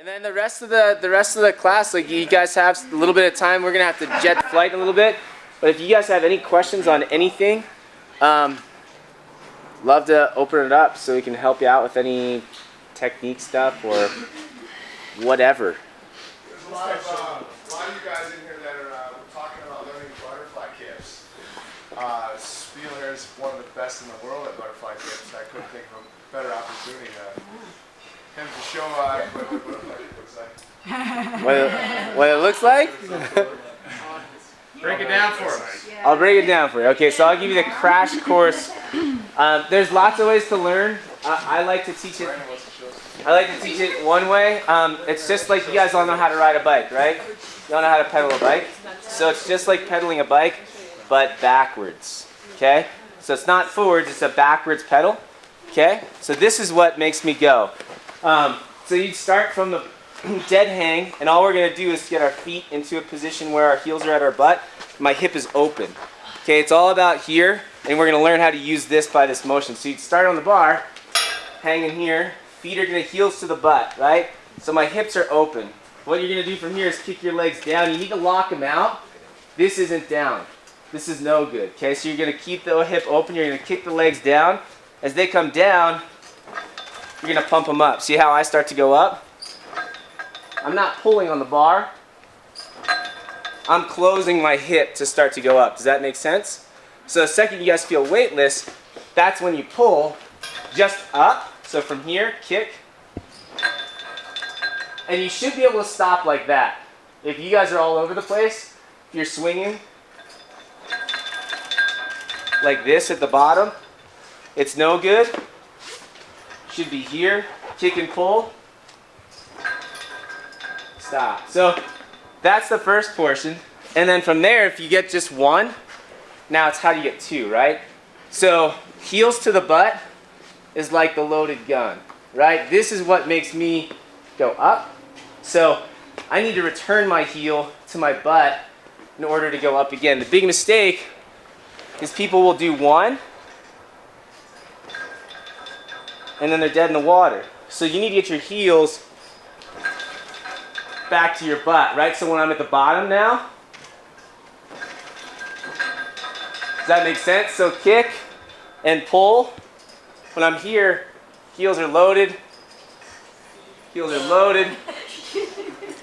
And then the rest of the class, like you guys have a little bit of time. We're gonna have to jet flight a little bit. But if you guys have any questions on anything, love to open it up so we can help you out with any technique stuff or whatever. There's a lot of you guys in here that are talking about learning butterfly kips. Spiel here is one of the best in the world at butterfly kips. I couldn't think of a better opportunity to him to show what butterfly kip looks like. What it looks like? Break it down for us. I'll break it down for you. Okay, so I'll give you the crash course. There's lots of ways to learn. I like to teach it. One way. It's just like you guys all know how to ride a bike, right? You all know how to pedal a bike. So it's just like pedaling a bike, but backwards. Okay? So it's not forwards, it's a backwards pedal. Okay? So this is what makes me go. So you'd start from the dead hang, and all we're going to do is get our feet into a position where our heels are at our butt. My hip is open. Okay, it's all about here, and we're going to learn how to use this by this motion. So you'd start on the bar, hanging here. Feet are going to heels to the butt, right? So my hips are open. What you're going to do from here is kick your legs down. You need to lock them out. This isn't down. This is no good. Okay, so you're going to keep the hip open. You're going to kick the legs down. As they come down, you're going to pump them up. See how I start to go up? I'm not pulling on the bar. I'm closing my hip to start to go up. Does that make sense? So the second you guys feel weightless, that's when you pull just up. So from here, kick. And you should be able to stop like that. If you guys are all over the place, if you're swinging like this at the bottom, it's no good. Should be here, kick and pull. Stop. So that's the first portion. And then from there, if you get just one, now it's how do you get two, right? So heels to the butt is like the loaded gun, right? This is what makes me go up. So I need to return my heel to my butt in order to go up again. The big mistake is people will do one, and then they're dead in the water. So you need to get your heels back to your butt, right? So when I'm at the bottom now, does that make sense? So kick and pull. When I'm here, heels are loaded. Heels are loaded.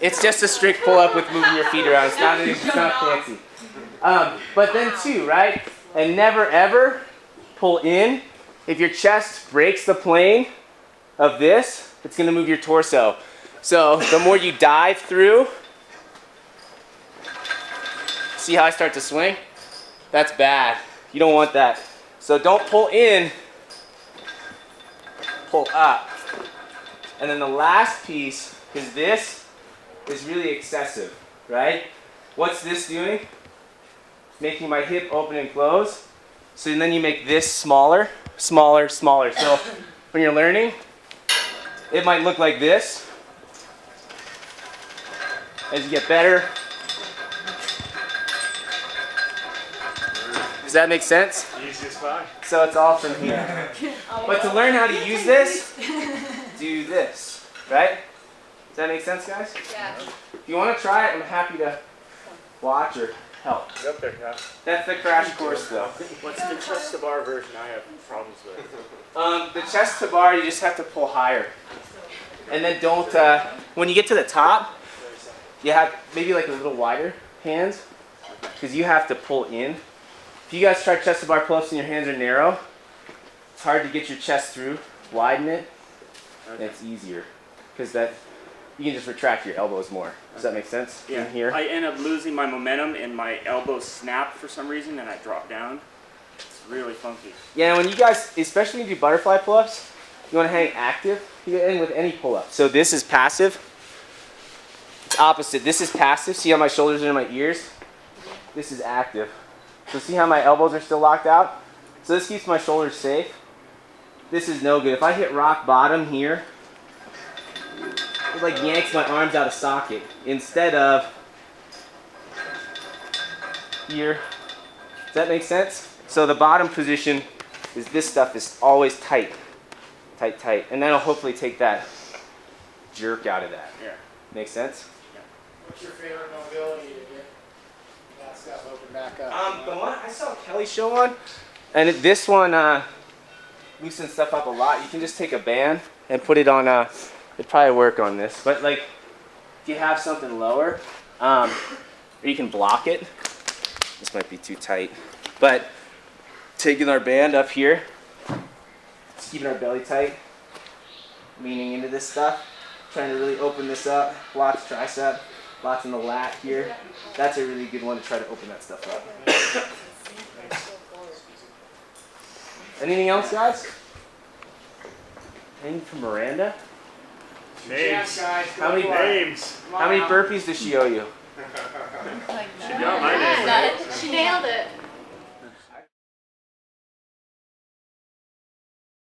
It's just a strict pull up with moving your feet around. It's not fancy. But then two, right? And never ever pull in. If your chest breaks the plane of this, it's going to move your torso. So the more you dive through, see how I start to swing? That's bad. You don't want that. So don't pull in, pull up. And then the last piece, because this is really excessive, right? What's this doing? Making my hip open and close. So then you make this smaller, smaller, smaller. So when you're learning, it might look like this. As you get better. Does that make sense? Easiest part. So it's all from here. But to learn how to use this, do this, right? Does that make sense, guys? Yeah. If you want to try it, I'm happy to watch or help. Up there, yeah. That's the crash course, though. What's the chest to bar version I have problems with? The chest to bar, you just have to pull higher. And then don't, when you get to the top, you have maybe like a little wider hands, because you have to pull in. If you guys try chest to bar pull-ups and your hands are narrow, it's hard to get your chest through. Widen it, and it's easier, because that you can just retract your elbows more. Does that make sense? Yeah. In here. I end up losing my momentum and my elbows snap for some reason, and I drop down. It's really funky. Yeah, when you guys, especially when you do butterfly pull-ups, you want to hang active. You can end with any pull-up. So this is passive. It's opposite. This is passive. See how my shoulders are in my ears? This is active. So see how my elbows are still locked out? So this keeps my shoulders safe. This is no good. If I hit rock bottom here, it like yanks my arms out of socket instead of here. Does that make sense? So the bottom position is this stuff is always tight. Tight, tight. And that'll hopefully take that jerk out of that. Yeah. Make sense? What's your favorite mobility to get that stuff open back up? The one I saw Kelly show on, and this one loosens stuff up a lot. You can just take a band and put it on. It'd probably work on this, but like if you have something lower, or you can block it. This might be too tight, but taking our band up here, just keeping our belly tight, leaning into this stuff, trying to really open this up. Lots tricep, lots in the lat here. That's a really good one to try to open that stuff up. Anything else, guys? Anything from Miranda? Names. Guys, How many names? How many burpees does she owe you? She got my name. She nailed it.